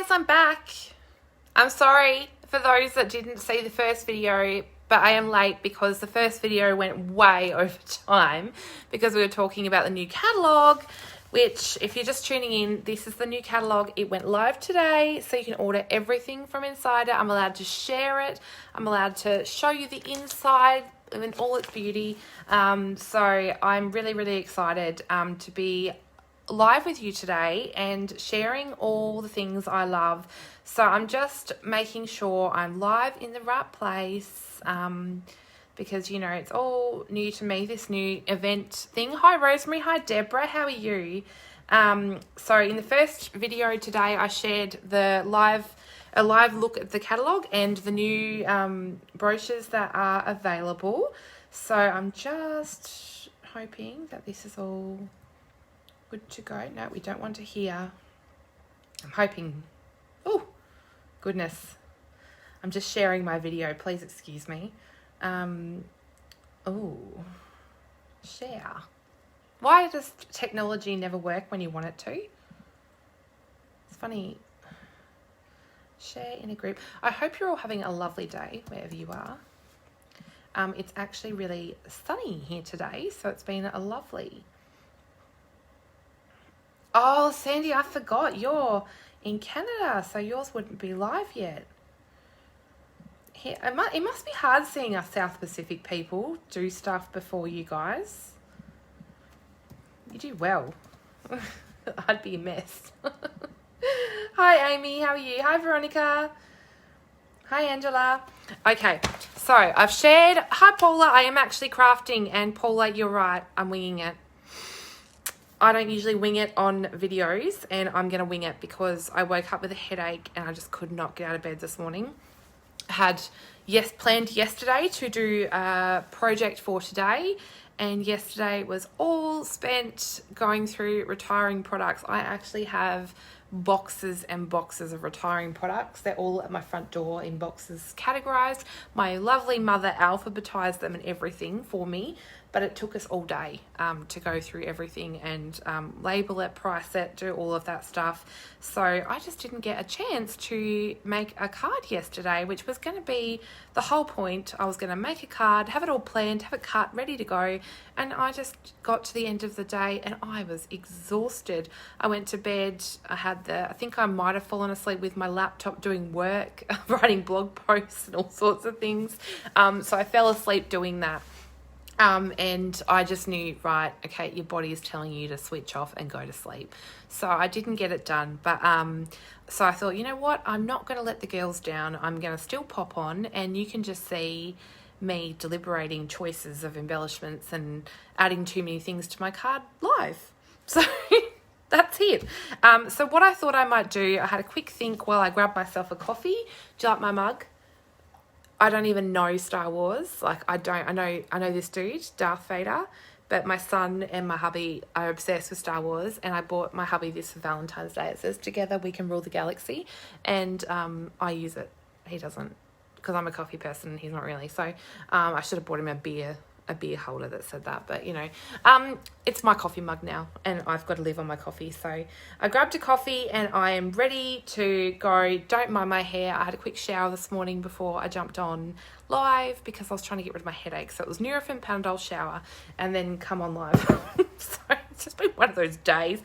guys, I'm back. I'm sorry for those that didn't see the first video, but I am late because the first video went way over time because we were talking about the new catalogue, which if you're just tuning in, this is the new catalogue. It went live today, so you can order everything from inside it. I'm allowed to share it. I'm allowed to show you the inside in all its beauty. So I'm really, really excited to be live with you today and sharing all the things I love. So I'm just making sure I'm live in the right place because, you know, it's all new to me, this new event thing. Hi, Rosemary. Hi, Deborah. How are you? So in the first video today, I shared a live look at the catalogue and the new brochures that are available. So I'm just hoping that this is all good to go. No, we don't want to hear. I'm hoping. Oh, goodness. I'm just sharing my video. Please excuse me. Oh, share. Why does technology never work when you want it to? It's funny. Share in a group. I hope you're all having a lovely day wherever you are. It's actually really sunny here today, so it's been a lovely. Oh, Sandy, I forgot. You're in Canada, so yours wouldn't be live yet. Here, it must be hard seeing us South Pacific people do stuff before you guys. You do well. I'd be a mess. Hi, Amy. How are you? Hi, Veronica. Hi, Angela. Okay, so I've shared. Hi, Paula. I am actually crafting, and Paula, you're right. I'm winging it. I don't usually wing it on videos, and I'm going to wing it because I woke up with a headache and I just could not get out of bed this morning. Had planned yesterday to do a project for today, and yesterday was all spent going through retiring products. I actually have boxes and boxes of retiring products. They're all at my front door in boxes categorized. My lovely mother alphabetized them and everything for me, but it took us all day to go through everything and label it, price it, do all of that stuff. So I just didn't get a chance to make a card yesterday, which was going to be the whole point. I was going to make a card, have it all planned, have it cut, ready to go, and I just got to the end of the day and I was exhausted. I went to bed. I think I might have fallen asleep with my laptop doing work, writing blog posts and all sorts of things. So I fell asleep doing that. And I just knew, right, okay, your body is telling you to switch off and go to sleep. So I didn't get it done. But so I thought, you know what, I'm not going to let the girls down. I'm going to still pop on, and you can just see me deliberating choices of embellishments and adding too many things to my card live. So that's it. So what I thought I might do, I had a quick think while I grabbed myself a coffee. Do you like my mug? I don't even know Star Wars. Like, I know this dude, Darth Vader, but my son and my hubby are obsessed with Star Wars, and I bought my hubby this for Valentine's Day. It says, "Together we can rule the galaxy," and I use it. He doesn't, because I'm a coffee person and he's not really. So I should have bought him a beer holder that said that, but you know, it's my coffee mug now and I've got to live on my coffee. So I grabbed a coffee and I am ready to go. Don't mind my hair. I had a quick shower this morning before I jumped on live because I was trying to get rid of my headache. So it was Nurofen Panadol shower and then come on live. So it's just been one of those days.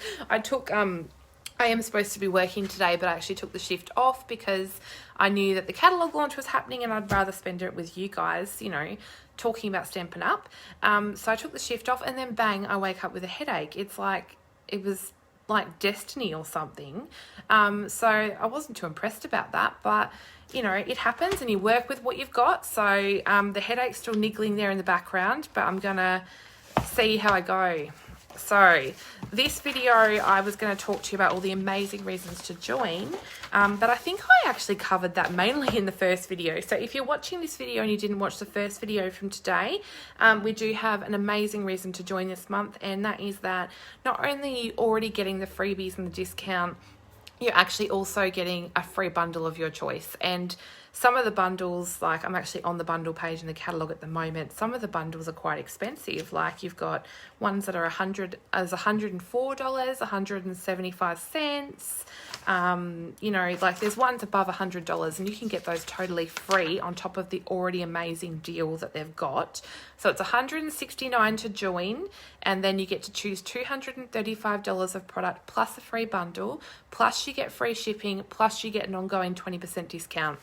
I am supposed to be working today, but I actually took the shift off because I knew that the catalogue launch was happening and I'd rather spend it with you guys, you know, talking about Stampin' Up. So I took the shift off and then bang, I wake up with a headache. It was like destiny or something. So I wasn't too impressed about that, but you know, it happens and you work with what you've got. So the headache's still niggling there in the background, but I'm gonna see how I go. So this video, I was going to talk to you about all the amazing reasons to join, but I think I actually covered that mainly in the first video. So if you're watching this video and you didn't watch the first video from today, we do have an amazing reason to join this month, and that is that not only are you already getting the freebies and the discount, you're actually also getting a free bundle of your choice. And some of the bundles, like I'm actually on the bundle page in the catalogue at the moment, some of the bundles are quite expensive. Like you've got ones that are $104, 175 cents. You know, like there's ones above $100 and you can get those totally free on top of the already amazing deal that they've got. So it's $169 to join, and then you get to choose $235 of product plus a free bundle, plus you get free shipping, plus you get an ongoing 20% discount.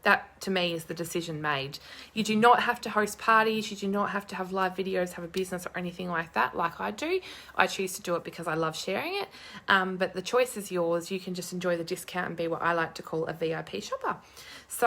That, to me, is the decision made. You do not have to host parties. You do not have to have live videos, have a business or anything like that, like I do. I choose to do it because I love sharing it. But the choice is yours. You can just enjoy the discount and be what I like to call a VIP shopper. So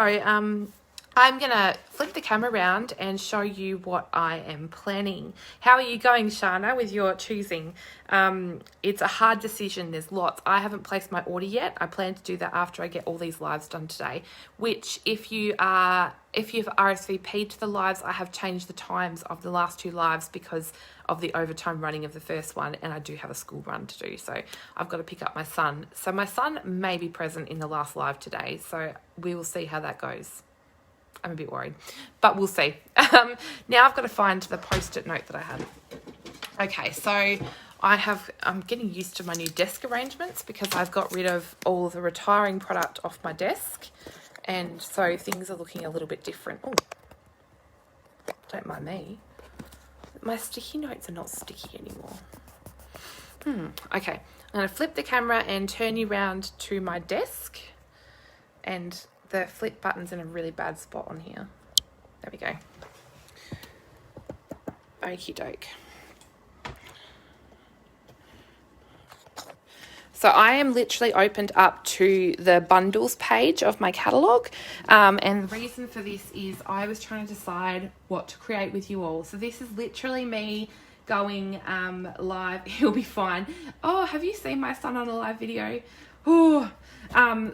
I'm going to flip the camera around and show you what I am planning. How are you going, Shana, with your choosing? It's a hard decision. There's lots. I haven't placed my order yet. I plan to do that after I get all these lives done today, which if you've RSVP'd to the lives, I have changed the times of the last 2 lives because of the overtime running of the first one, and I do have a school run to do. So I've got to pick up my son. So my son may be present in the last live today. So we will see how that goes. I'm a bit worried, but we'll see. Now I've got to find the post-it note that I had. Okay, so I'm getting used to my new desk arrangements because I've got rid of all the retiring product off my desk. And so things are looking a little bit different. Oh, don't mind me. My sticky notes are not sticky anymore. Okay, I'm going to flip the camera and turn you around to my desk, and the flip button's in a really bad spot on here. There we go. Okie doke. So I am literally opened up to the bundles page of my catalogue. And the reason for this is I was trying to decide what to create with you all. So this is literally me going live. He'll be fine. Oh, have you seen my son on a live video? Oh,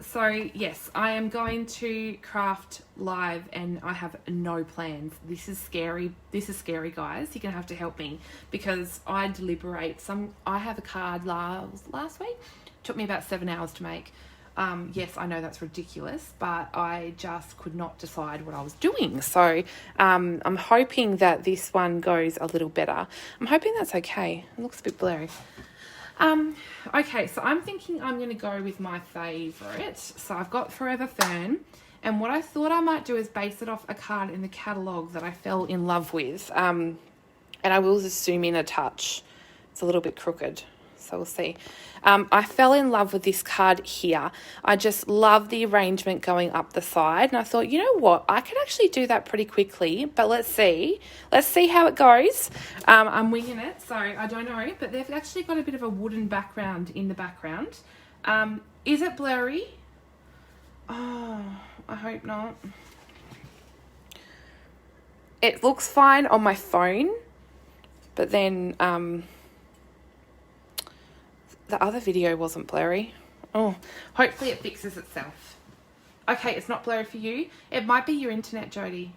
so yes, I am going to craft live and I have no plans. This is scary. This is scary, guys. You're gonna have to help me because I deliberate. I have a card last week. Took me about 7 hours to make. Yes, I know that's ridiculous, but I just could not decide what I was doing. So I'm hoping that this one goes a little better. I'm hoping that's okay. It looks a bit blurry. Okay, so I'm thinking I'm going to go with my favourite. So I've got Forever Fern, and what I thought I might do is base it off a card in the catalogue that I fell in love with. And I will just zoom in a touch. It's a little bit crooked, so we'll see. I fell in love with this card here. I just love the arrangement going up the side, and I thought, you know what, I could actually do that pretty quickly, but let's see how it goes. I'm winging it, so I don't know, but they've actually got a bit of a wooden background in the background. Is it blurry? Oh, I hope not. It looks fine on my phone, but then the other video wasn't blurry. Oh, hopefully it fixes itself. Okay, it's not blurry for you. It might be your internet, Jody.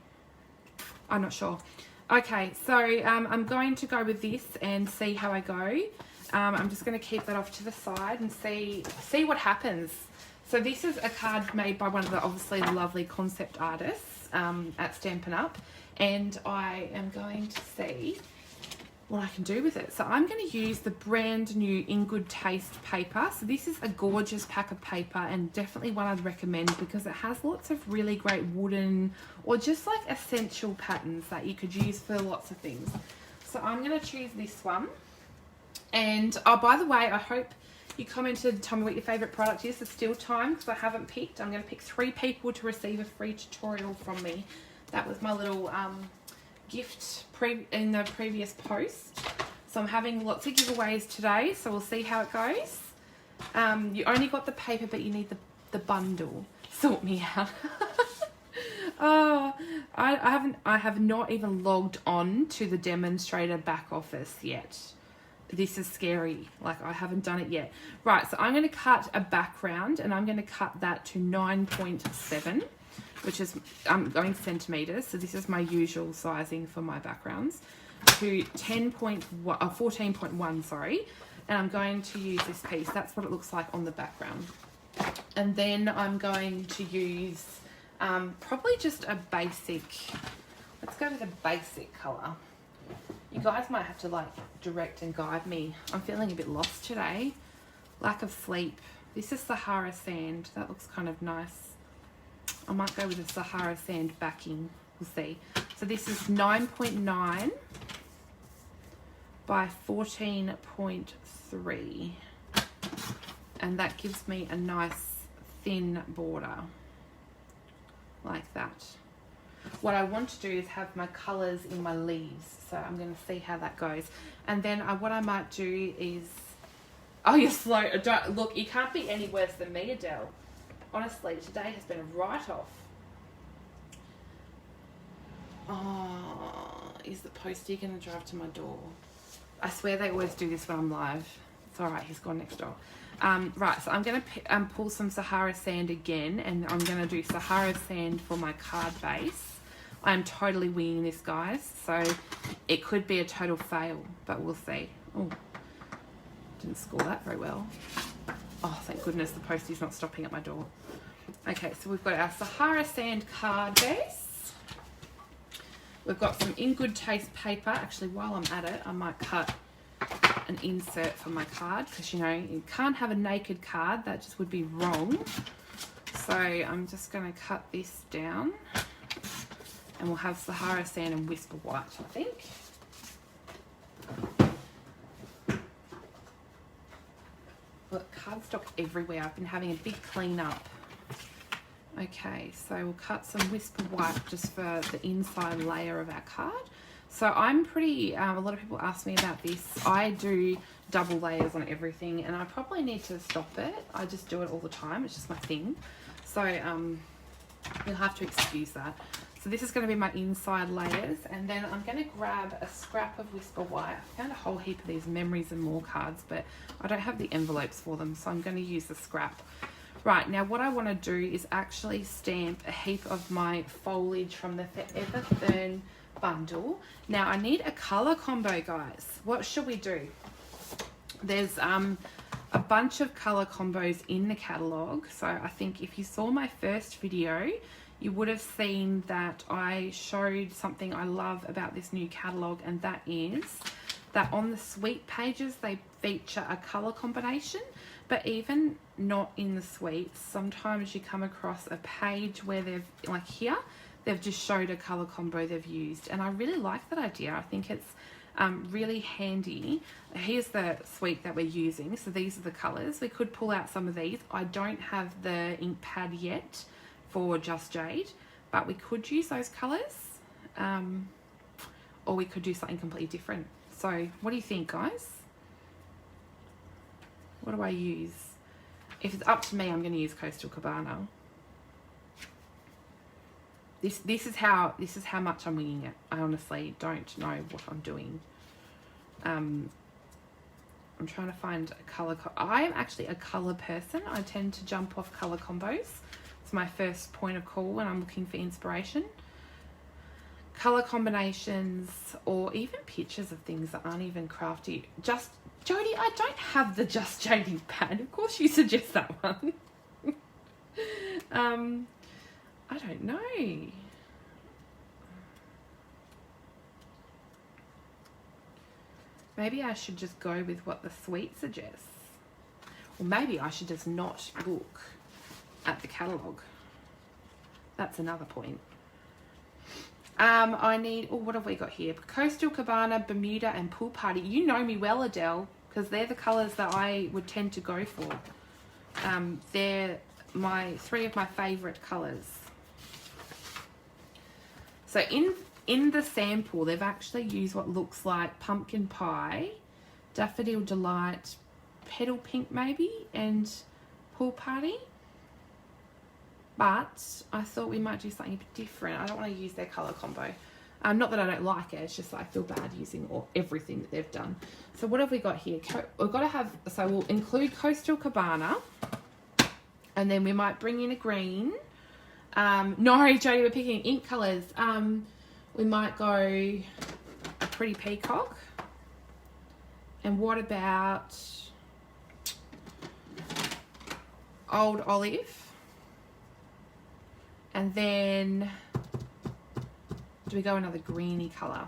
I'm not sure. Okay, so I'm going to go with this and see how I go. I'm just going to keep that off to the side and see what happens. So this is a card made by one of the obviously lovely concept artists at Stampin' Up, and I am going to see what I can do with it. So I'm going to use the brand new In Good Taste paper. So this is a gorgeous pack of paper and definitely one I'd recommend because it has lots of really great wooden or just like essential patterns that you could use for lots of things. So I'm going to choose this one. And oh, by the way, I hope you commented and told me what your favourite product is. There's still time because I haven't picked. I'm going to pick 3 people to receive a free tutorial from me. That was my little gift in the previous post. So I'm having lots of giveaways today, so we'll see how it goes. You only got the paper, but you need the bundle. Sort me out. Oh, I have not even logged on to the demonstrator back office yet. This is scary. Like, I haven't done it yet. Right, so I'm going to cut a background, and I'm going to cut that to 9.7. which is, I'm going centimetres, so this is my usual sizing for my backgrounds, to 14.1, sorry, and I'm going to use this piece. That's what it looks like on the background. And then I'm going to use probably just a basic, let's go with a basic colour. You guys might have to like direct and guide me. I'm feeling a bit lost today. Lack of sleep. This is Sahara Sand. That looks kind of nice. I might go with a Sahara Sand backing. We'll see. So this is 9.9 by 14.3. And that gives me a nice thin border. Like that. What I want to do is have my colours in my leaves. So I'm going to see how that goes. And then what I might do is... Oh, you're slow. Look, you can't be any worse than me, Adele. Honestly, today has been a write-off. Oh, is the postie going to drive to my door? I swear they always do this when I'm live. It's alright, he's gone next door. Right, so I'm going to pull some Sahara Sand again, and I'm going to do Sahara Sand for my card base. I'm totally winging this, guys, so it could be a total fail, but we'll see. Oh, didn't score that very well. Oh, thank goodness the postie's not stopping at my door. Okay, so we've got our Sahara Sand card base. We've got some In Good Taste paper. Actually, while I'm at it, I might cut an insert for my card because, you know, you can't have a naked card. That just would be wrong. So I'm just going to cut this down and we'll have Sahara Sand and Whisper White, I think. Look, cardstock everywhere. I've been having a big clean up. Okay, so we'll cut some Whisper White just for the inside layer of our card. So I'm pretty, a lot of people ask me about this. I do double layers on everything and I probably need to stop it. I just do it all the time. It's just my thing. So you'll have to excuse that. So this is going to be my inside layers, and then I'm going to grab a scrap of Whisper White. I found a whole heap of these Memories and More cards, but I don't have the envelopes for them, so I'm going to use the scrap. Right, now what I want to do is actually stamp a heap of my foliage from the Forever Fern bundle. Now I need a colour combo, guys. What should we do? There's a bunch of colour combos in the catalogue. So I think if you saw my first video, you would have seen that I showed something I love about this new catalogue, and that is that on the suite pages they feature a colour combination. But even not in the suites, sometimes you come across a page where they've, like here, they've just showed a colour combo they've used. And I really like that idea. I think it's really handy. Here's the suite that we're using. So these are the colours. We could pull out some of these. I don't have the ink pad yet for Just Jade, but we could use those colours. Or we could do something completely different. So what do you think, guys? What do I use? If it's up to me, I'm going to use Coastal Cabana. This is how much I'm winging it. I honestly don't know what I'm doing. I'm trying to find a colour. I am actually a colour person. I tend to jump off colour combos. It's my first point of call when I'm looking for inspiration. Colour combinations, or even pictures of things that aren't even crafty. Just Jodie, I don't have the Just Jading pad. Of course you suggest that one. I don't know. Maybe I should just go with what the suite suggests. Or maybe I should just not look at the catalogue. That's another point. I need, what have we got here? Coastal Cabana, Bermuda, and Pool Party. You know me well, Adele, because they're the colours that I would tend to go for. They're three of my favourite colours. So in the sample, they've actually used what looks like Pumpkin Pie, Daffodil Delight, Petal Pink maybe, and Pool Party. But I thought we might do something a bit different. I don't want to use their colour combo. Not that I don't like it, it's just that I feel bad using everything that they've done. So what have we got here? We've got to have, so we'll include Coastal Cabana, and then we might bring in a green. No, Jodie, we're picking ink colours. We might go a Pretty Peacock. And what about Old Olive? And then, do we go another greeny colour?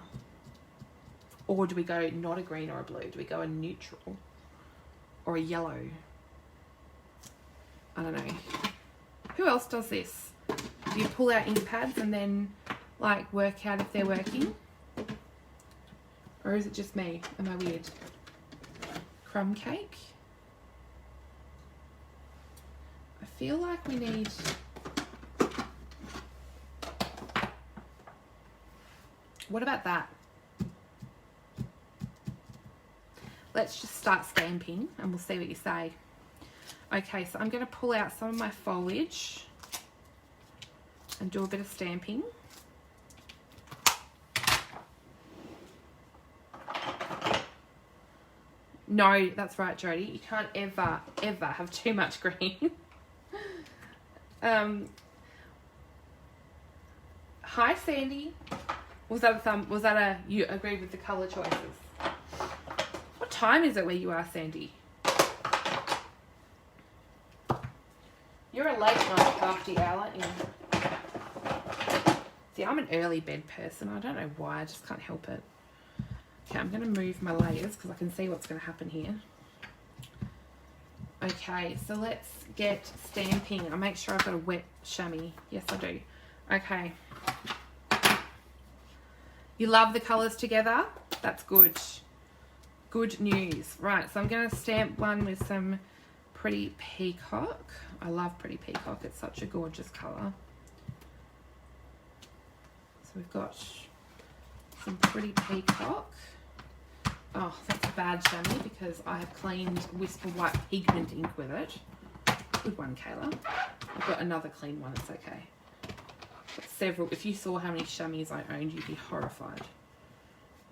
Or do we go not a green or a blue? Do we go a neutral or a yellow? I don't know. Who else does this? Do you pull out ink pads and then like work out if they're working? Or is it just me? Am I weird? Crumb cake? I feel like we need... What about that? Let's just start stamping and we'll see what you say. Okay, so I'm going to pull out some of my foliage and do a bit of stamping. No, that's right, Jodie. You can't ever, ever have too much green. Hi, Sandy. Was that a thumb? Was that a you agree with the colour choices? What time is it where you are, Sandy? You're a late night crafty owl, aren't you? See, I'm an early bed person. I don't know why. I just can't help it. Okay, I'm going to move my layers because I can see what's going to happen here. Okay, so let's get stamping. I'll make sure I've got a wet chamois. Yes, I do. Okay. You love the colours together? That's good. Good news. Right, so I'm going to stamp one with some Pretty Peacock. I love Pretty Peacock. It's such a gorgeous colour. So we've got some Pretty Peacock. Oh, that's a bad chamois because I have cleaned Whisper White pigment ink with it. Good one, Kayla. I've got another clean one. It's okay. Got several. If you saw how many chamois I owned, you'd be horrified.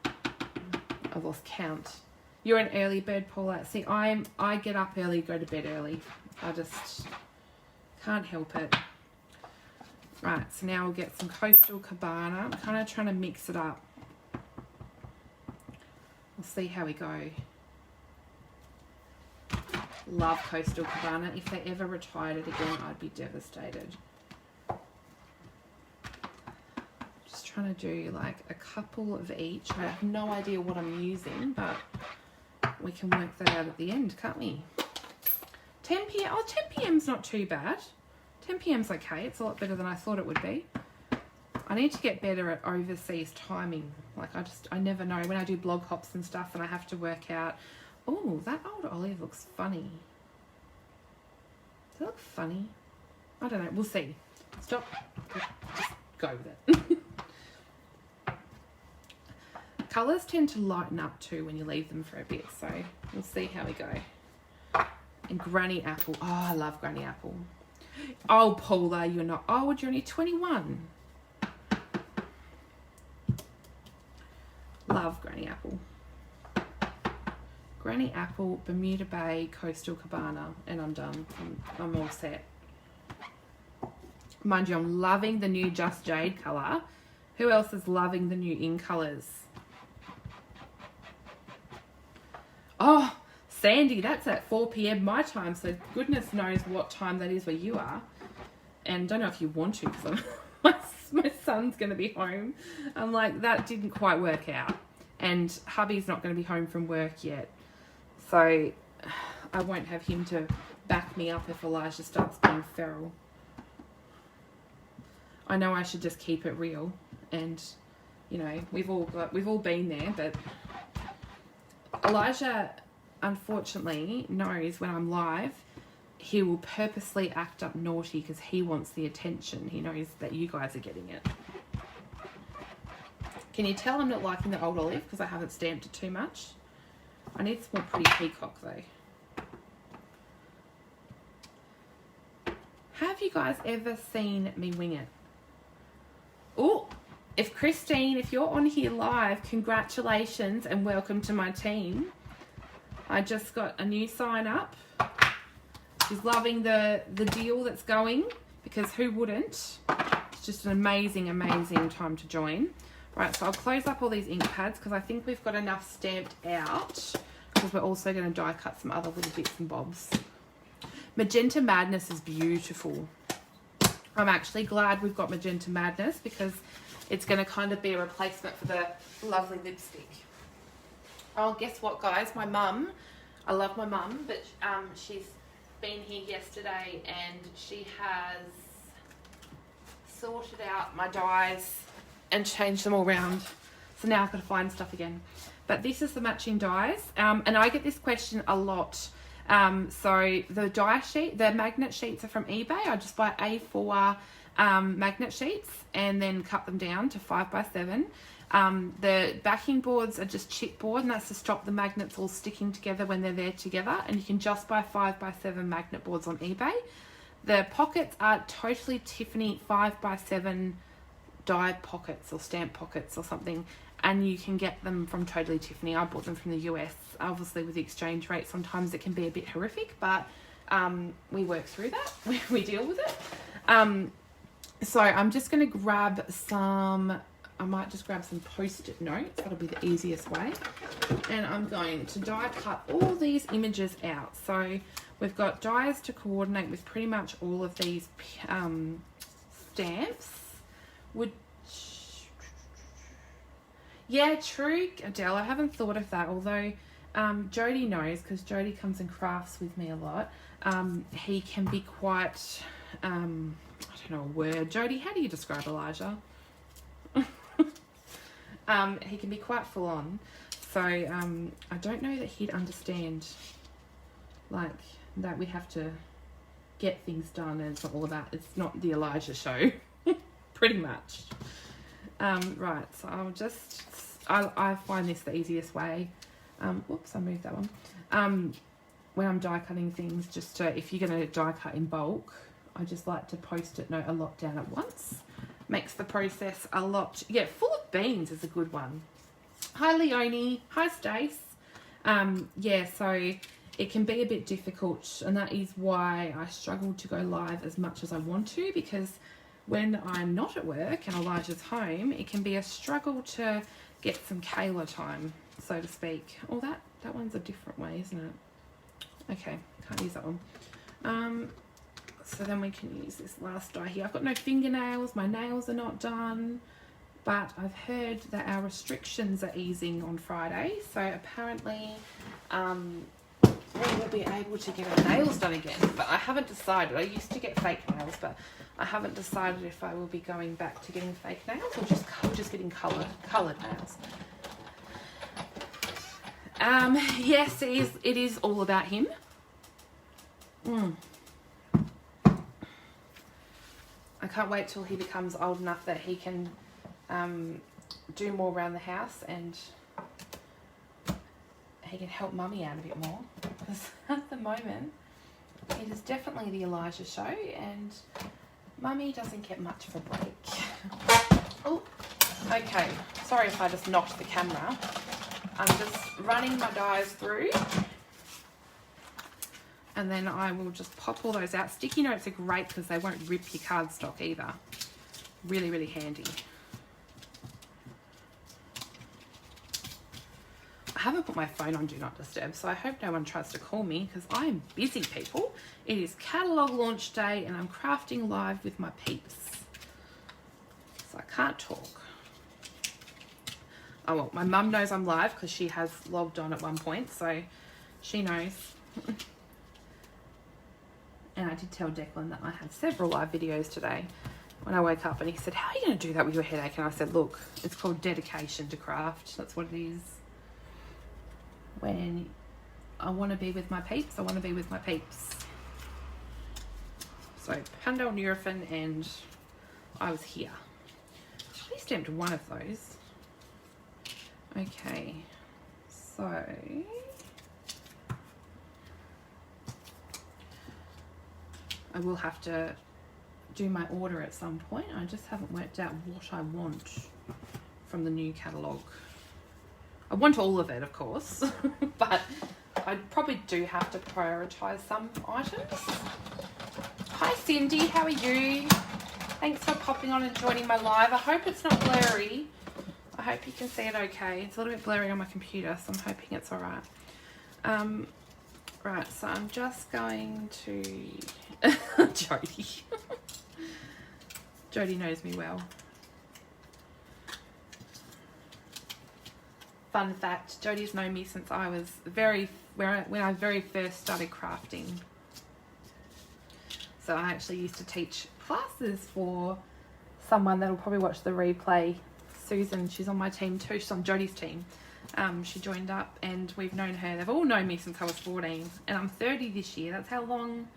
I've lost count. You're an early bird, Paula. See, I get up early, go to bed early. I just can't help it. Right, so now we'll get some Coastal Cabana. I'm kind of trying to mix it up. We'll see how we go. Love Coastal Cabana. If they ever retired it again, I'd be devastated. Just trying to do like a couple of each. I have no idea what I'm using, but we can work that out at the end, can't we? 10 p.m. Oh, 10 p.m.'s not too bad. 10 p.m.'s okay. It's a lot better than I thought it would be. I need to get better at overseas timing. Like I never know when I do blog hops and stuff and I have to work out, oh, that old olive looks funny. Does it look funny? I don't know. We'll see. Stop. Just go with it. Colours tend to lighten up too when you leave them for a bit. So we'll see how we go. And Granny Apple. Oh, I love Granny Apple. Oh, Paula, you're not old. You're only 21. Love Granny Apple. Granny Apple, Bermuda Bay, Coastal Cabana, and I'm done. I'm all set. Mind you, I'm loving the new Just Jade colour. Who else is loving the new in colours? Oh, Sandy, that's at 4 p.m. my time, so goodness knows what time that is where you are. And don't know if you want to because my son's going to be home. I'm like, that didn't quite work out. And hubby's not going to be home from work yet. So I won't have him to back me up if Elijah starts being feral. I know I should just keep it real. And, you know, we've all been there. But Elijah, unfortunately, knows when I'm live, he will purposely act up naughty because he wants the attention. He knows that you guys are getting it. Can you tell I'm not liking the old olive because I haven't stamped it too much? I need some more Pretty Peacock though. Have you guys ever seen me wing it? Oh, if Christine, if you're on here live, congratulations and welcome to my team. I just got a new sign up. She's loving the deal that's going because who wouldn't? It's just an amazing, amazing time to join. Right, so I'll close up all these ink pads because I think we've got enough stamped out because we're also going to die cut some other little bits and bobs. Magenta Madness is beautiful. I'm actually glad we've got Magenta Madness because it's going to kind of be a replacement for the lovely lipstick. Oh, guess what, guys? My mum, I love my mum, but she's been here yesterday and she has sorted out my dies and changed them all around. So now I've got to find stuff again. But this is the matching dies. And I get this question a lot. So the die sheet, the magnet sheets are from eBay. I just buy A4 magnet sheets and then cut them down to 5x7. The backing boards are just chipboard, and that's to stop the magnets all sticking together when they're there together. And you can just buy 5x7 magnet boards on eBay. The pockets are totally Tiffany 5x7 die pockets or stamp pockets or something, and you can get them from Totally Tiffany. I bought them from the US. Obviously with the exchange rate sometimes it can be a bit horrific, but we work through that. We deal with it. So I'm just going to grab some, I might just grab some post-it notes. That'll be the easiest way. And I'm going to die cut all these images out. So we've got dies to coordinate with pretty much all of these stamps. Yeah, true, Adele. I haven't thought of that, although Jody knows, because Jody comes and crafts with me a lot. He can be quite, I don't know a word. Jody, how do you describe Elijah? He can be quite full on. So I don't know that he'd understand, like, that we have to get things done, and it's not all about, it's not the Elijah show, pretty much. Right, so I'll just, I find this the easiest way. Whoops, I moved that one. When I'm die cutting things, just to, if you're going to die cut in bulk, I just like to post-it note a lot down at once. Makes the process a lot, yeah, full of beans is a good one. Hi Leonie, hi Stace. Yeah, so it can be a bit difficult, and that is why I struggle to go live as much as I want to, because when I'm not at work and Elijah's home, it can be a struggle to get some Kayla time, so to speak. Oh, that one's a different way, isn't it? Okay, can't use that one. So then we can use this last die here. I've got no fingernails, my nails are not done, but I've heard that our restrictions are easing on Friday, so apparently we will be able to get our nails done again, but I haven't decided. I used to get fake nails, but I haven't decided if I will be going back to getting fake nails or just getting coloured nails. Yes, it is all about him. I can't wait till he becomes old enough that he can do more around the house, and he can help Mummy out a bit more, because at the moment it is definitely the Elijah show and Mummy doesn't get much of a break. Oh, okay, sorry if I just knocked the camera. I'm just running my dies through, and then I will just pop all those out. Sticky notes are great because they won't rip your cardstock either. Really, really handy. I haven't put my phone on Do Not Disturb, so I hope no one tries to call me, because I am busy, people. It is catalogue launch day and I'm crafting live with my peeps. So I can't talk. Oh well, my mum knows I'm live because she has logged on at one point, so she knows. And I did tell Declan that I had several live videos today when I woke up, and he said, how are you going to do that with your headache? And I said, look, it's called dedication to craft. That's what it is. When I want to be with my peeps, I want to be with my peeps. So Pandal Nurofen, and I was here. I stamped one of those. Okay, so I will have to do my order at some point. I just haven't worked out what I want from the new catalogue. I want all of it, of course, but I probably do have to prioritise some items. Hi Cindy, how are you? Thanks for popping on and joining my live. I hope it's not blurry. I hope you can see it okay. It's a little bit blurry on my computer, so I'm hoping it's all right. Right, so I'm just going to... Jody. Jody knows me well. Fun fact, Jody's known me since I was when I very first started crafting. So I actually used to teach classes for someone that'll probably watch the replay. Susan, she's on my team too. She's on Jodie's team. She joined up and we've known her. They've all known me since I was 14 and I'm 30 this year. That's how long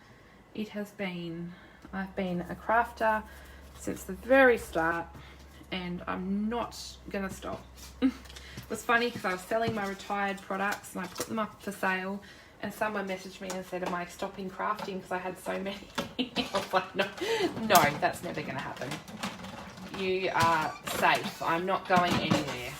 it has been. I've been a crafter since the very start and I'm not going to stop. It was funny because I was selling my retired products and I put them up for sale and someone messaged me and said, am I stopping crafting because I had so many? I was like, no, that's never going to happen. You are safe. I'm not going anywhere.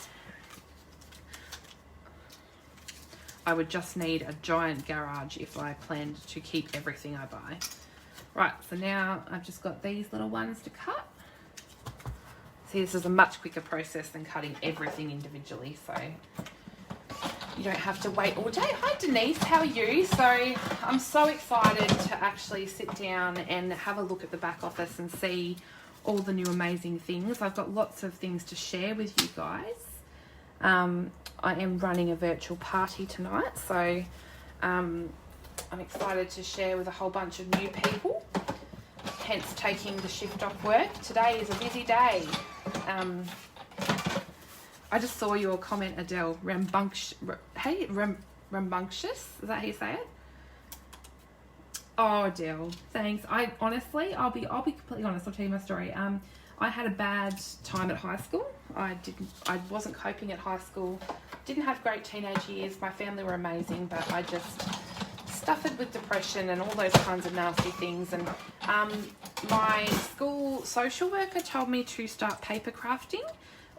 I would just need a giant garage if I planned to keep everything I buy. Right, so now I've just got these little ones to cut. See, this is a much quicker process than cutting everything individually, so you don't have to wait all day. Hi Denise, how are you? So I'm so excited to actually sit down and have a look at the back office and see all the new amazing things. I've got lots of things to share with you guys. I am running a virtual party tonight, so I'm excited to share with a whole bunch of new people, hence taking the shift off work. Today is a busy day. I just saw your comment, Adele. Rambunctious. Is that how you say it? Oh, Adele, thanks. I'll be completely honest. I'll tell you my story. I had a bad time at high school. I wasn't coping at high school. Didn't have great teenage years. My family were amazing, but I just suffered with depression and all those kinds of nasty things. And my school social worker told me to start paper crafting,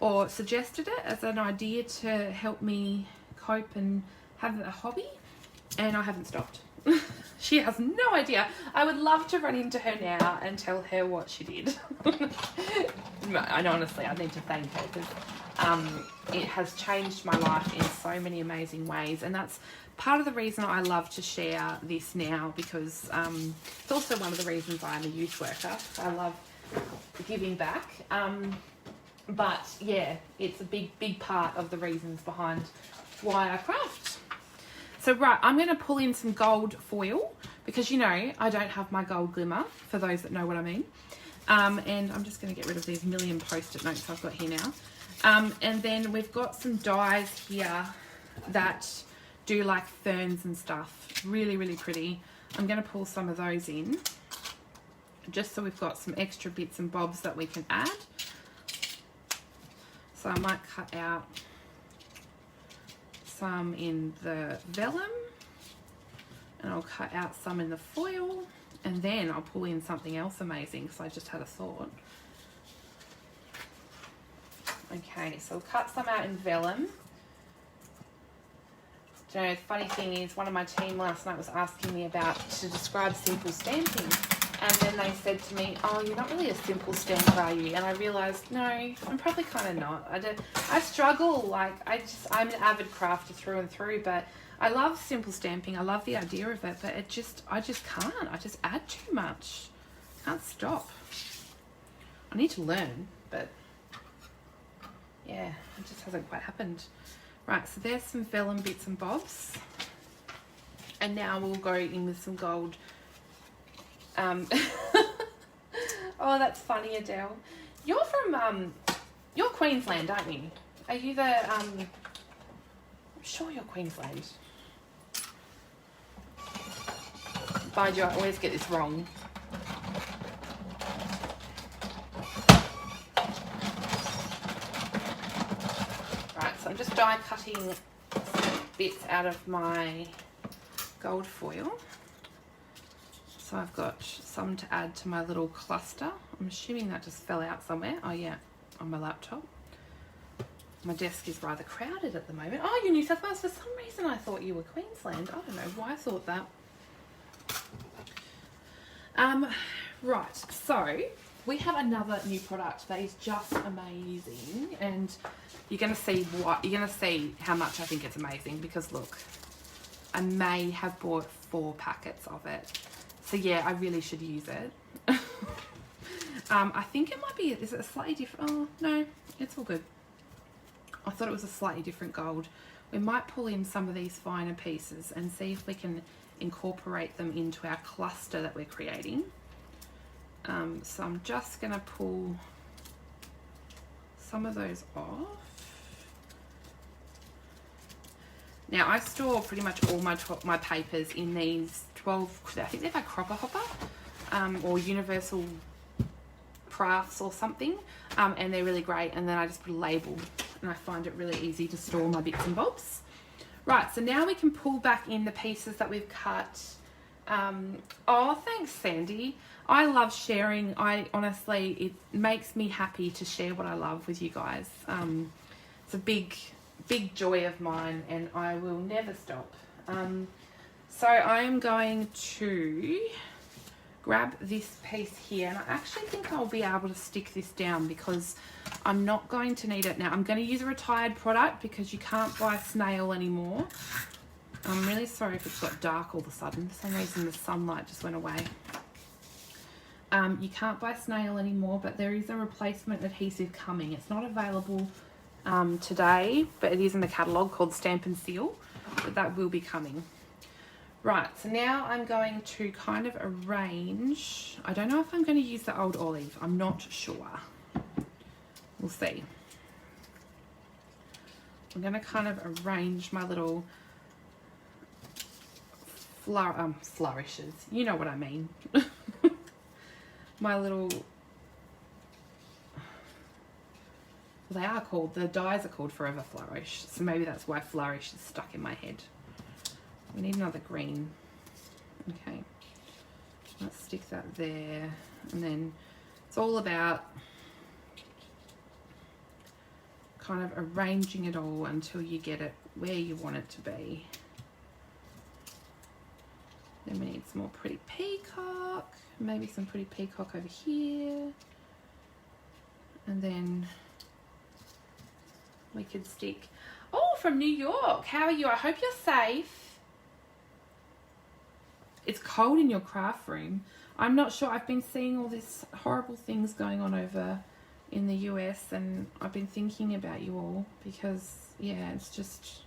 or suggested it as an idea to help me cope and have a hobby, and I haven't stopped. She has no idea. I would love to run into her now and tell her what she did. And honestly, I need to thank her because it has changed my life in so many amazing ways, and that's part of the reason I love to share this now, because it's also one of the reasons I'm a youth worker. I love giving back. But yeah, it's a big part of the reasons behind why I craft. So right, I'm going to pull in some gold foil because, you know, I don't have my gold glimmer, for those that know what I mean. And I'm just going to get rid of these million post-it notes I've got here now. And then we've got some dies here that do like ferns and stuff. Really, really pretty. I'm going to pull some of those in just so we've got some extra bits and bobs that we can add. So I might cut out some in the vellum and I'll cut out some in the foil, and then I'll pull in something else amazing because I just had a thought. Okay, so we'll cut some out in vellum. Do you know, the funny thing is, one of my team last night was asking me to describe simple stamping. And then they said to me, oh, you're not really a simple stamper, are you? And I realised, no, I'm probably kind of not. I struggle, like, I'm an avid crafter through and through, but I love simple stamping. I love the idea of it, but I just can't. I just add too much. Can't stop. I need to learn, but yeah, it just hasn't quite happened. Right, so there's some vellum bits and bobs. And now we'll go in with some gold. Oh, that's funny, Adele. You're from you're Queensland, aren't you? Are you the I'm sure you're Queensland. Mind you, I always get this wrong. Right, so I'm just die cutting bits out of my gold foil. So I've got some to add to my little cluster. I'm assuming that just fell out somewhere. Oh yeah, on my laptop. My desk is rather crowded at the moment. Oh, you're New South Wales. For some reason I thought you were Queensland. I don't know why I thought that. Right, so we have another new product that is just amazing, and you're gonna see how much I think it's amazing, because look, I may have bought 4 packets of it. So yeah, I really should use it. I think it might be, is it a slightly different, oh no, it's all good. I thought it was a slightly different gold. We might pull in some of these finer pieces and see if we can incorporate them into our cluster that we're creating. So I'm just going to pull some of those off. Now I store pretty much all my papers in these 12, I think they're by Cropper Hopper, or Universal Crafts or something, and they're really great. And then I just put a label, and I find it really easy to store my bits and bobs. Right, so now we can pull back in the pieces that we've cut. Oh, thanks, Sandy. I love sharing. Honestly, it makes me happy to share what I love with you guys. It's a big joy of mine, and I will never stop. So I am going to grab this piece here, and I actually think I'll be able to stick this down because I'm not going to need it now. I'm going to use a retired product because you can't buy snail anymore. I'm really sorry if it's got dark all of a sudden. For some reason the sunlight just went away. You can't buy snail anymore, but there is a replacement adhesive coming. It's not available today, but it is in the catalogue called Stampin' Seal, but that will be coming. Right, so now I'm going to kind of arrange. I don't know if I'm going to use the old olive. I'm not sure. We'll see. I'm going to kind of arrange my little flourishes. You know what I mean. My little... They are called, the dies are called Forever Flourish. So maybe that's why Flourish is stuck in my head. We need another green. Okay. Let's stick that there. And then it's all about kind of arranging it all until you get it where you want it to be. Then we need some more pretty peacock. Maybe some pretty peacock over here. And then we could stick... Oh, from New York. How are you? I hope you're safe. It's cold in your craft room. I'm not sure. I've been seeing all these horrible things going on over in the US, and I've been thinking about you all because, yeah, it's just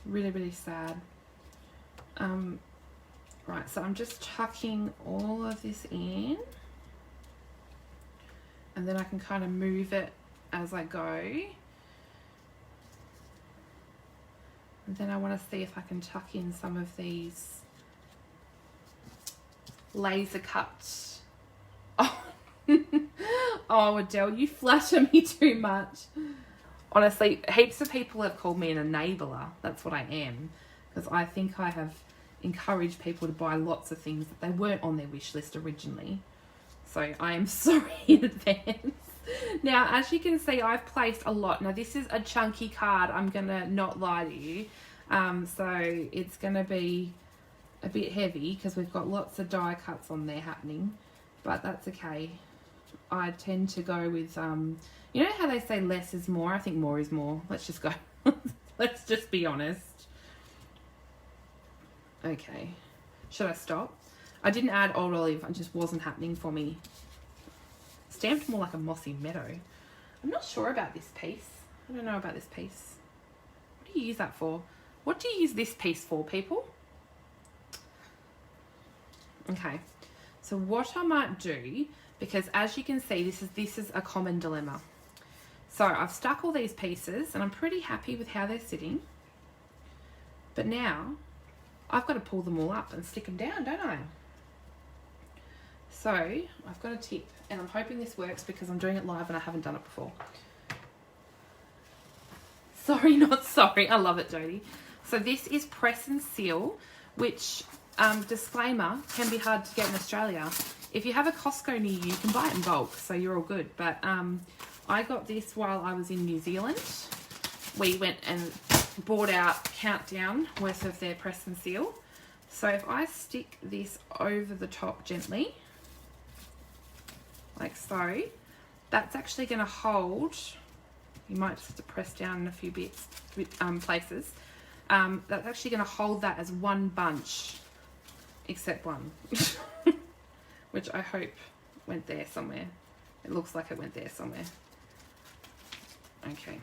really, really sad. Right, so I'm just tucking all of this in, and then I can kind of move it as I go. And then I want to see if I can tuck in some of these laser cuts. Oh, oh, Adele, you flatter me too much. Honestly, heaps of people have called me an enabler. That's what I am, because I think I have encouraged people to buy lots of things that they weren't on their wish list originally. So I am sorry in advance. Now, as you can see, I've placed a lot. Now, this is a chunky card. I'm going to not lie to you. So it's going to be a bit heavy because we've got lots of die cuts on there happening, but that's okay. I tend to go with, you know how they say less is more? I think more is more. Let's just go. Let's just be honest. Okay. Should I stop? I didn't add old olive. It just wasn't happening for me. Stamped more like a mossy meadow. I'm not sure about this piece. I don't know about this piece. What do you use that for? What do you use this piece for, people? Okay, so what I might do, because as you can see, this is a common dilemma. So I've stuck all these pieces and I'm pretty happy with how they're sitting. But now I've got to pull them all up and stick them down, don't I? So I've got a tip, and I'm hoping this works because I'm doing it live and I haven't done it before. Sorry, not sorry. I love it, Jodie. So this is press and seal, which... disclaimer, can be hard to get in Australia. If you have a Costco near you, you can buy it in bulk, so you're all good. But I got this while I was in New Zealand. We went and bought out Countdown worth of their press and seal. So if I stick this over the top gently, like so, that's actually going to hold. You might just have to press down in a few places. That's actually going to hold that as one bunch. Except one, which I hope went there somewhere. It looks like it went there somewhere. Okay.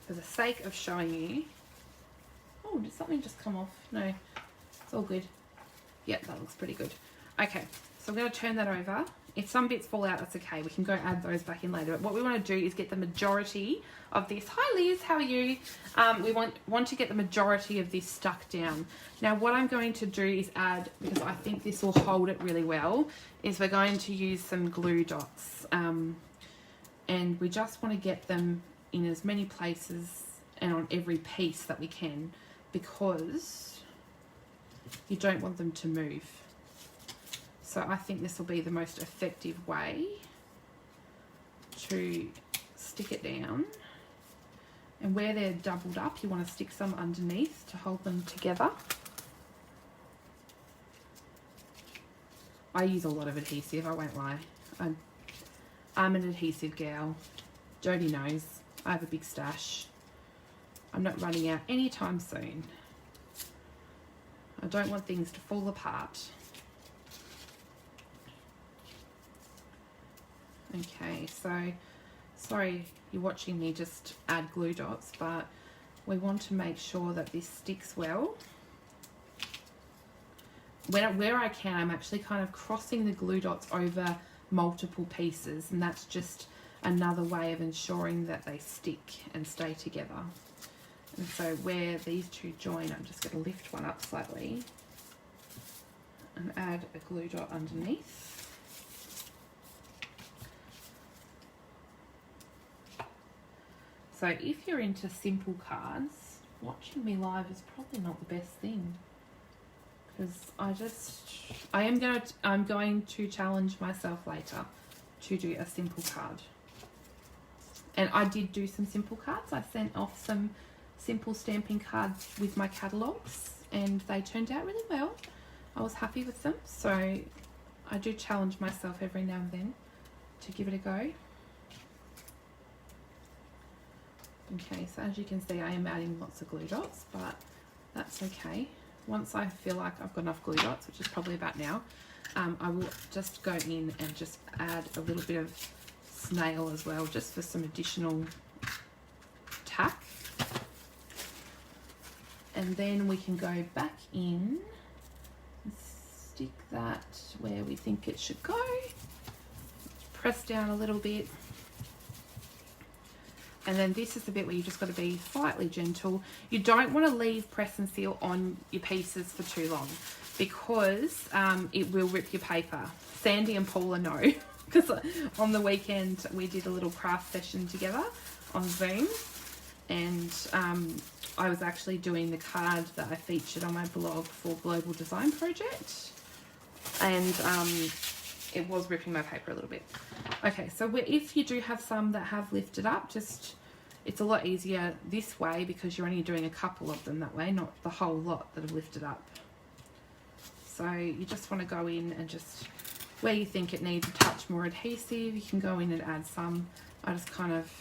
For the sake of showing you... Oh, did something just come off? No. It's all good. Yeah, that looks pretty good. Okay, so I'm going to turn that over. If some bits fall out, that's okay. We can go add those back in later. But what we want to do is get the majority of this. Hi Liz, how are you? We want to get the majority of this stuck down. Now what I'm going to do is add, because I think this will hold it really well, is we're going to use some glue dots. And we just want to get them in as many places and on every piece that we can, because you don't want them to move. So I think this will be the most effective way to stick it down. And where they're doubled up, you want to stick some underneath to hold them together. I use a lot of adhesive, I won't lie. I'm an adhesive gal. Jodie knows. I have a big stash. I'm not running out anytime soon. I don't want things to fall apart. Okay, so sorry you're watching me just add glue dots, but we want to make sure that this sticks well. Where I can, I'm actually kind of crossing the glue dots over multiple pieces, and that's just another way of ensuring that they stick and stay together. And so where these two join, I'm just going to lift one up slightly and add a glue dot underneath. So if you're into simple cards, watching me live is probably not the best thing, because I'm going to challenge myself later to do a simple card. And I did do some simple cards. I sent off some simple stamping cards with my catalogues, and they turned out really well. I was happy with them, so I do challenge myself every now and then to give it a go. Okay, so as you can see, I am adding lots of glue dots, but that's okay. Once I feel like I've got enough glue dots, which is probably about now, I will just go in and just add a little bit of snail as well, just for some additional tack. And then we can go back in and stick that where we think it should go. Press down a little bit. And then this is the bit where you just got to be slightly gentle. You don't want to leave press and seal on your pieces for too long, because it will rip your paper. Sandy and Paula know, because on the weekend we did a little craft session together on Zoom, and I was actually doing the card that I featured on my blog for Global Design Project, and it was ripping my paper a little bit. Okay, so if you do have some that have lifted up, it's a lot easier this way, because you're only doing a couple of them that way, not the whole lot that have lifted up. So you just want to go in and just, where you think it needs a touch more adhesive, you can go in and add some. I just kind of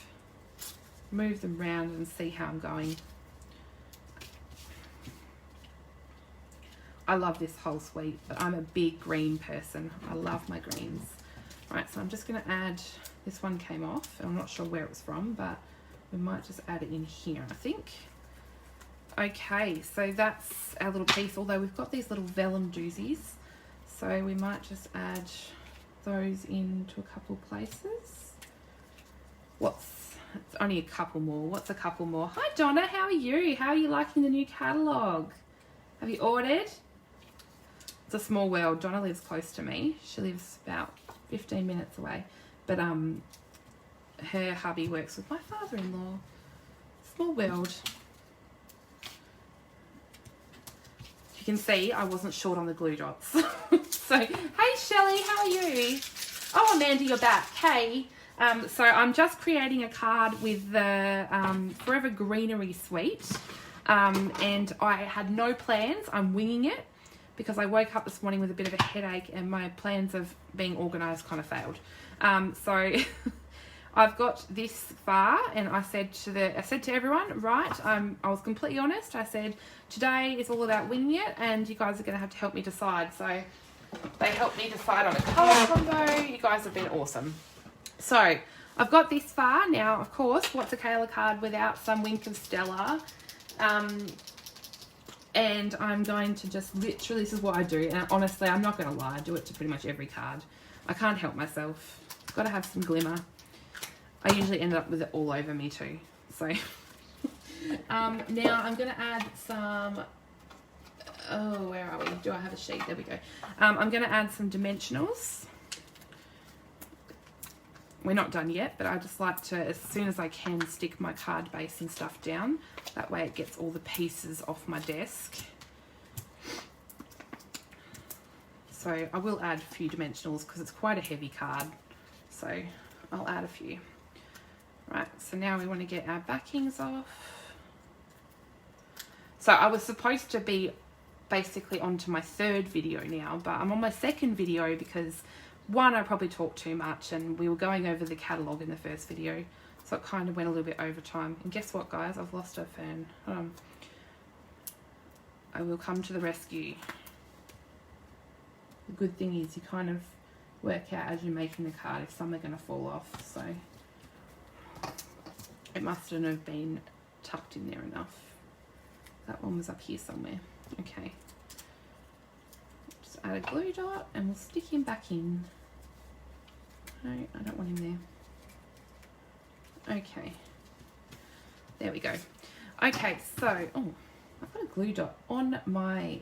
move them around and see how I'm going. I love this whole suite, but I'm a big green person. I love my greens. Right, so I'm just going to add, this one came off, and I'm not sure where it was from, but we might just add it in here, I think. Okay, so that's our little piece, although we've got these little vellum doozies, so we might just add those into a couple places. It's only a couple more. What's a couple more? Hi Donna, how are you? How are you liking the new catalogue? Have you ordered? It's a small world. Donna lives close to me. She lives about 15 minutes away, but her hubby works with my father-in-law. Small world. You can see I wasn't short on the glue dots. So, hey Shelley, how are you? Oh, Amanda, you're back. Hey. So I'm just creating a card with the Forever Greenery suite, and I had no plans. I'm winging it, because I woke up this morning with a bit of a headache, and my plans of being organised kind of failed. So I've got this far, and I said to everyone, right, I was completely honest. I said, today is all about winging it, and you guys are going to have to help me decide. So they helped me decide on a colour combo. You guys have been awesome. So I've got this far. Now, of course, what's a Kayla card without some Wink of Stella? And I'm going to just literally, this is what I do. And honestly, I'm not going to lie, I do it to pretty much every card. I can't help myself. Got to have some glimmer. I usually end up with it all over me too. So now I'm going to add some, oh, where are we? Do I have a sheet? There we go. I'm going to add some dimensionals. We're not done yet, but I just like to, as soon as I can, stick my card base and stuff down. That way it gets all the pieces off my desk. So I will add a few dimensionals because it's quite a heavy card. So I'll add a few. Right, so now we want to get our backings off. So I was supposed to be basically onto my third video now, but I'm on my second video because one, I probably talked too much and we were going over the catalogue in the first video, so it kind of went a little bit over time. And guess what, guys? I've lost a fan. I will come to the rescue. The good thing is you kind of work out as you're making the card if some are going to fall off, so it mustn't have been tucked in there enough. That one was up here somewhere. Okay. Just add a glue dot and we'll stick him back in. No, I don't want him there. Okay. There we go. Okay, so, oh, I've got a glue dot on my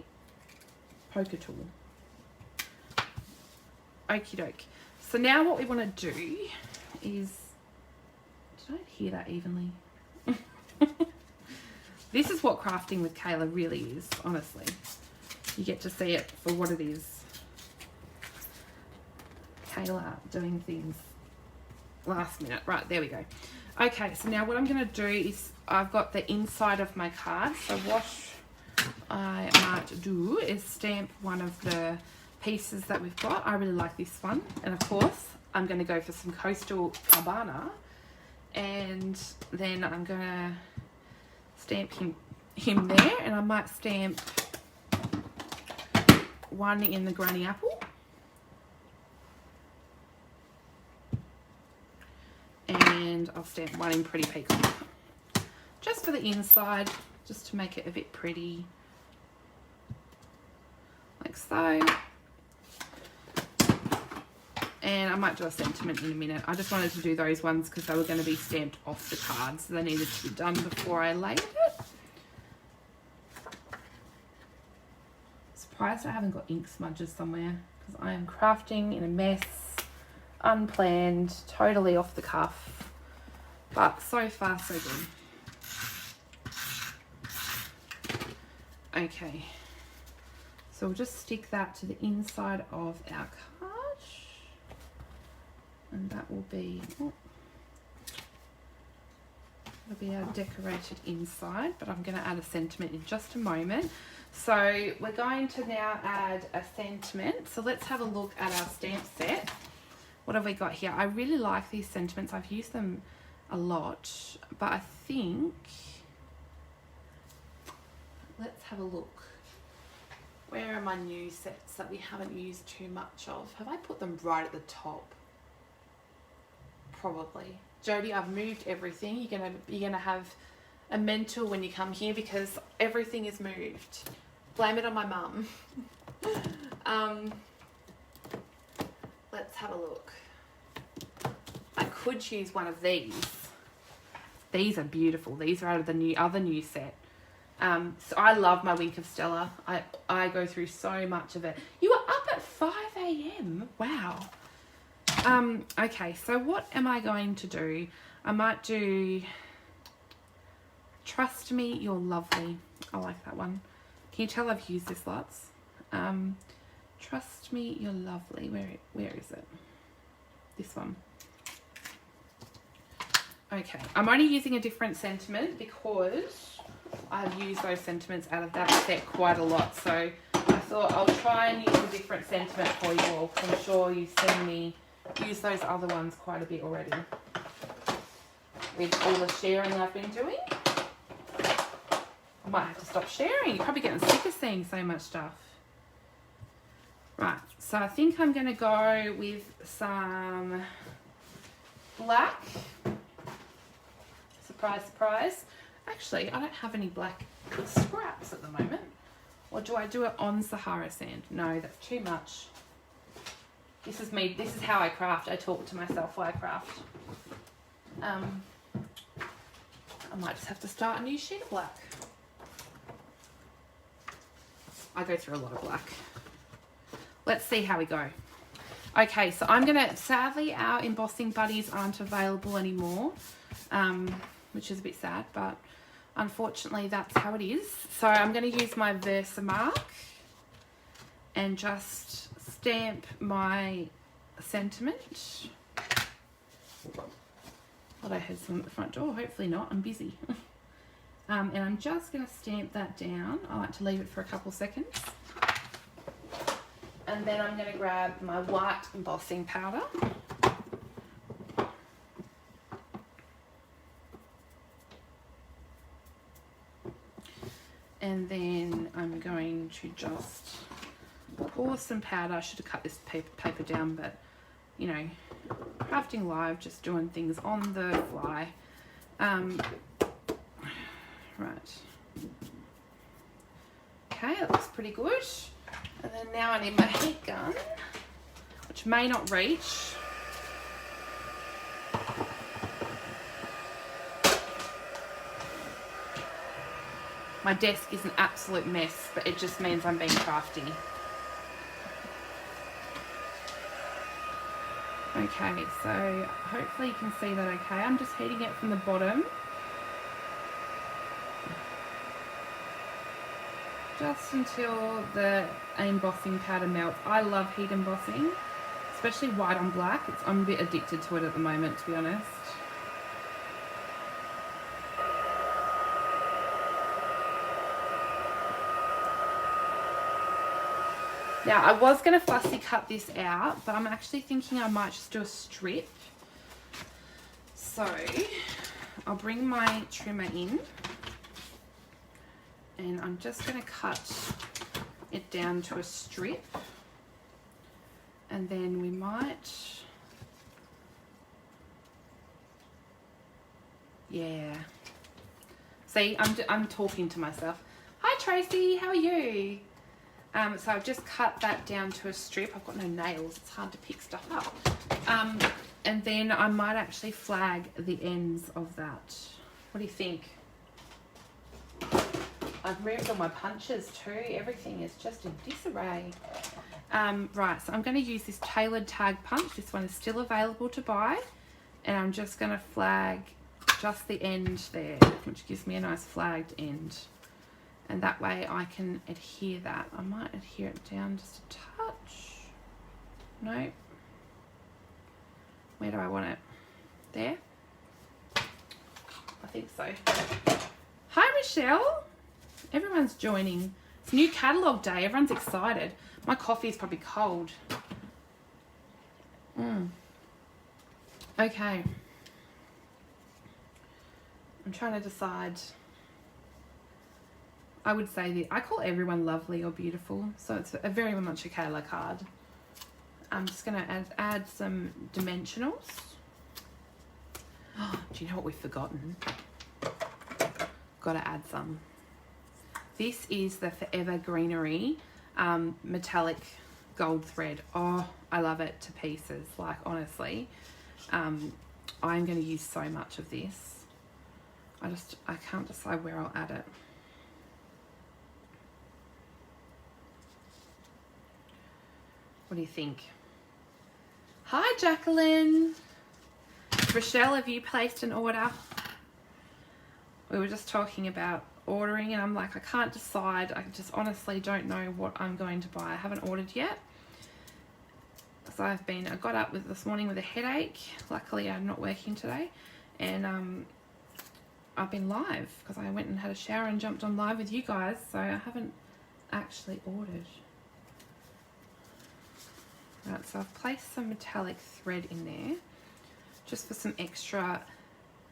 poker tool. Okie doke. So now what we want to do is, did I hear that evenly? This is what crafting with Kayla really is, honestly. You get to see it for what it is. Kayla doing things last minute. Right, there we go. Okay, so now what I'm going to do is I've got the inside of my card. So what I might do is stamp one of the pieces that we've got. I really like this one. And of course, I'm going to go for some Coastal Cabana. And then I'm going to stamp him there. And I might stamp one in the Granny Apple. And I'll stamp one in Pretty Peacock. Just for the inside, just to make it a bit pretty. Like so. And I might do a sentiment in a minute. I just wanted to do those ones because they were going to be stamped off the card. So they needed to be done before I laid it. Surprised I haven't got ink smudges somewhere. Because I am crafting in a mess. Unplanned, totally off the cuff, but so far so good. Okay, so we'll just stick that to the inside of our card, and that will be, that'll be our decorated inside, but I'm going to add a sentiment in just a moment. So we're going to now add a sentiment, so let's have a look at our stamp set. What have we got here? I really like these sentiments. I've used them a lot, but I think, let's have a look. Where are my new sets that we haven't used too much of? Have I put them right at the top? Probably. Jodie, I've moved everything. You're gonna have a mental when you come here because everything is moved. Blame it on my mum. Let's have a look. I could choose one of these. These are beautiful. These are out of the other new set. So I love my Wink of Stella. I go through so much of it. You were up at 5 a.m. Wow. Okay, so what am I going to do? I might do Trust Me, You're Lovely. I like that one. Can you tell I've used this lots? Trust Me, You're Lovely. Where is it? This one. Okay, I'm only using a different sentiment because I've used those sentiments out of that set quite a lot. So I thought I'll try and use a different sentiment for you all. I'm sure you've seen me use those other ones quite a bit already. With all the sharing I've been doing. I might have to stop sharing. You're probably getting sick of seeing so much stuff. Right, so I think I'm going to go with some black. Surprise, surprise. Actually, I don't have any black scraps at the moment. Or do I do it on Sahara sand? No, that's too much. This is me. This is how I craft. I talk to myself while I craft. I might just have to start a new sheet of black. I go through a lot of black. Let's see how we go. Okay, so I'm gonna, sadly our embossing buddies aren't available anymore, which is a bit sad, but unfortunately that's how it is. So I'm gonna use my Versamark and just stamp my sentiment. Thought I had some at the front door, hopefully not, I'm busy. And I'm just gonna stamp that down. I like to leave it for a couple seconds. And then I'm going to grab my white embossing powder. And then I'm going to just pour some powder. I should have cut this paper down, but you know, crafting live, just doing things on the fly. Right. Okay, that looks pretty good. And then now I need my heat gun, which may not reach. My desk is an absolute mess, but it just means I'm being crafty. Okay, so hopefully you can see that okay. I'm just heating it from the bottom. Just until the embossing powder melts. I love heat embossing, especially white on black. I'm a bit addicted to it at the moment, to be honest. Now, I was going to fussy cut this out, but I'm actually thinking I might just do a strip. So, I'll bring my trimmer in. And I'm just going to cut it down to a strip, and then we might, yeah. See, I'm talking to myself. Hi Tracy, how are you? So I've just cut that down to a strip. I've got no nails, it's hard to pick stuff up. And then I might actually flag the ends of that. What do you think? I've moved all my punches too. Everything is just in disarray. Right, so I'm going to use this tailored tag punch. This one is still available to buy. And I'm just going to flag just the end there, which gives me a nice flagged end. And that way I can adhere that. I might adhere it down just a touch. No. Where do I want it? There? I think so. Hi, Michelle. Everyone's joining. It's new catalogue day. Everyone's excited. My coffee is probably cold. Okay. I'm trying to decide. I would say that I call everyone lovely or beautiful, so it's a very much a Kayla card. I'm just going to add some dimensionals. Oh, do you know what we've forgotten? Got to add some. This is the Forever Greenery metallic gold thread. Oh, I love it to pieces. Like, honestly, I'm going to use so much of this. I can't decide where I'll add it. What do you think? Hi, Jacqueline. Rochelle, have you placed an order? We were just talking about ordering and I'm like, I can't decide. I just honestly don't know what I'm going to buy. I haven't ordered yet. So I got up this morning with a headache. Luckily, I'm not working today. And I've been live because I went and had a shower and jumped on live with you guys. So I haven't actually ordered. Right, so I've placed some metallic thread in there just for some extra,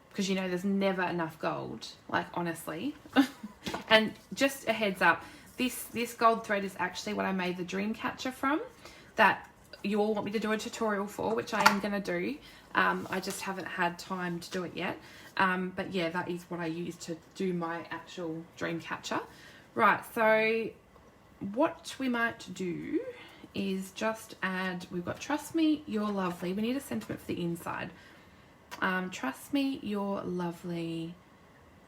because you know there's never enough gold, like honestly. And just a heads up, this gold thread is actually what I made the dream catcher from, that you all want me to do a tutorial for, which I am going to do. I just haven't had time to do it yet. But yeah, that is what I use to do my actual dream catcher. Right, so what we might do is just add, we've got trust me, you're lovely. We need a sentiment for the inside. Trust me, you're lovely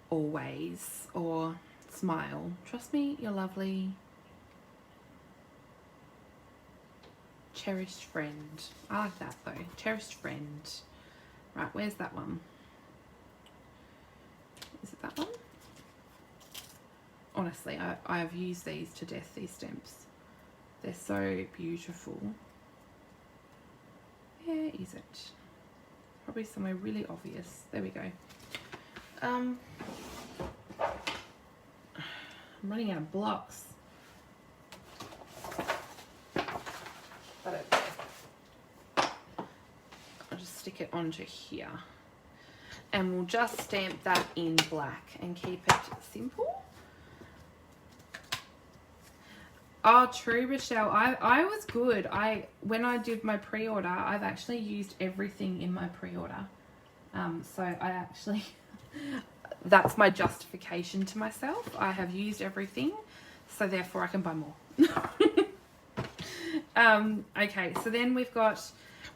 always, or smile. Trust me, you're lovely. Cherished friend. I like that though. Cherished friend. Right, where's that one? Is it that one? Honestly, I have used these to death, these stamps. They're so beautiful. Where is it? Probably somewhere really obvious. There we go. I'm running out of blocks. But I'll just stick it onto here. And we'll just stamp that in black and keep it simple. Oh, true, Rochelle. I was good. When I did my pre-order, I've actually used everything in my pre-order. So I actually, that's my justification to myself. I have used everything, so therefore I can buy more. Okay, so then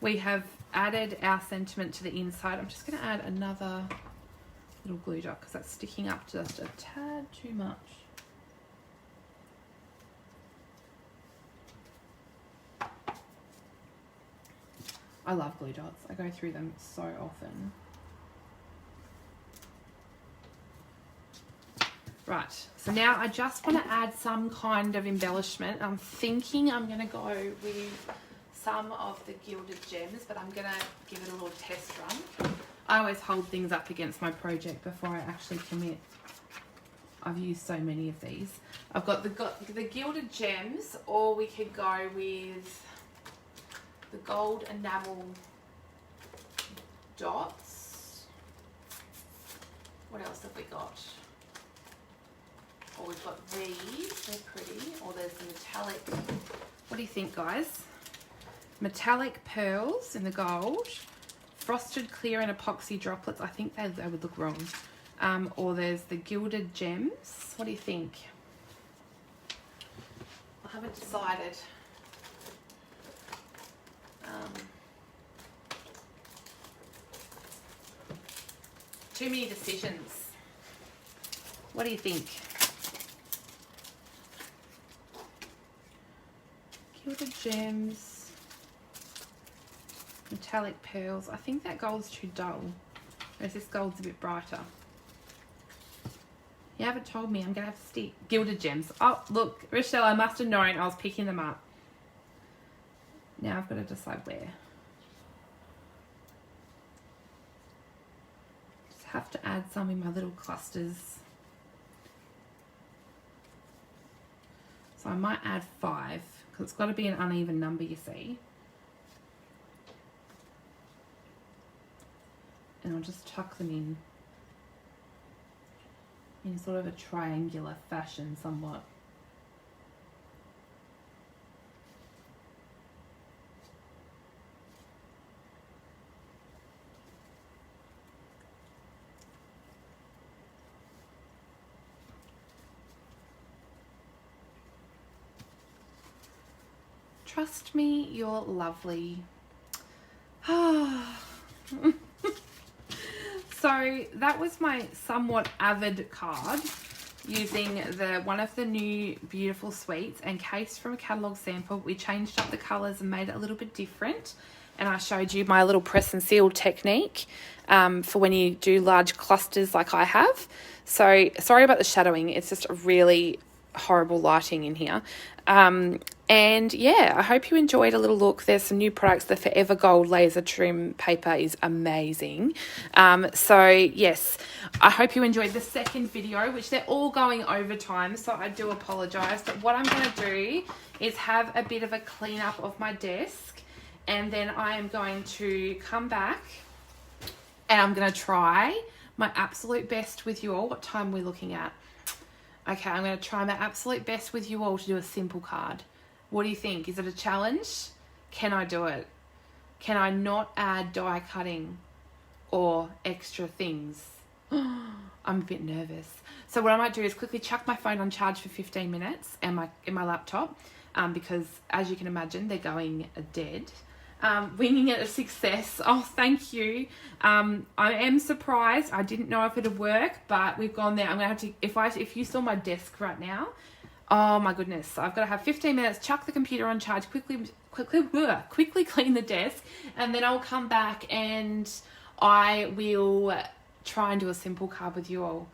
we have added our sentiment to the inside. I'm just going to add another little glue dot because that's sticking up just a tad too much. I love glue dots. I go through them so often. Right, so now I just want to add some kind of embellishment. I'm thinking I'm going to go with some of the gilded gems, but I'm going to give it a little test run. I always hold things up against my project before I actually commit. I've used so many of these. I've got the gilded gems, or we could go with the gold enamel dots. What else have we got? Or we've got these, they're pretty. Or there's the metallic, what do you think, guys? Metallic pearls in the gold. Frosted clear and epoxy droplets. I think they would look wrong. Or there's the gilded gems. What do you think? I haven't decided. Too many decisions. What do you think? Gilded gems, metallic pearls. I think that gold's too dull. Whereas this gold's a bit brighter. You haven't told me. I'm going to have to stick gilded gems. Oh, look, Rochelle, I must have known I was picking them up. Now I've got to decide where. Just have to add some in my little clusters. So I might add 5 because it's got to be an uneven number, you see. And I'll just tuck them in sort of a triangular fashion somewhat. Trust me, you're lovely. So that was my somewhat avid card using one of the new beautiful sweets and case from a catalogue sample. We changed up the colours and made it a little bit different. And I showed you my little press and seal technique for when you do large clusters like I have. So sorry about the shadowing. It's just a really horrible lighting in here. And yeah, I hope you enjoyed a little look. There's some new products. The Forever Gold laser trim paper is amazing. So yes, I hope you enjoyed the second video, which they're all going over time, so I do apologize. But what I'm going to do is have a bit of a clean up of my desk, and then I am going to come back and I'm going to try my absolute best with you all. What time are we looking at? Okay, I'm going to try my absolute best with you all to do a simple card. What do you think? Is it a challenge? Can I do it? Can I not add die cutting or extra things? I'm a bit nervous. So what I might do is quickly chuck my phone on charge for 15 minutes and in my laptop, because as you can imagine, they're going dead. Winging it a success. Oh, thank you. I am surprised. I didn't know if it'd work, but we've gone there. I'm gonna have to, if you saw my desk right now, oh my goodness, I've got to have 15 minutes, chuck the computer on charge, quickly clean the desk, and then I'll come back and I will try and do a simple card with you all.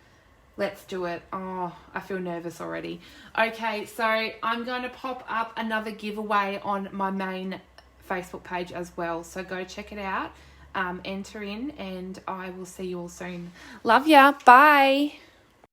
Let's do it. Oh, I feel nervous already. Okay, so I'm going to pop up another giveaway on my main Facebook page as well. So go check it out, enter in, and I will see you all soon. Love ya. Bye.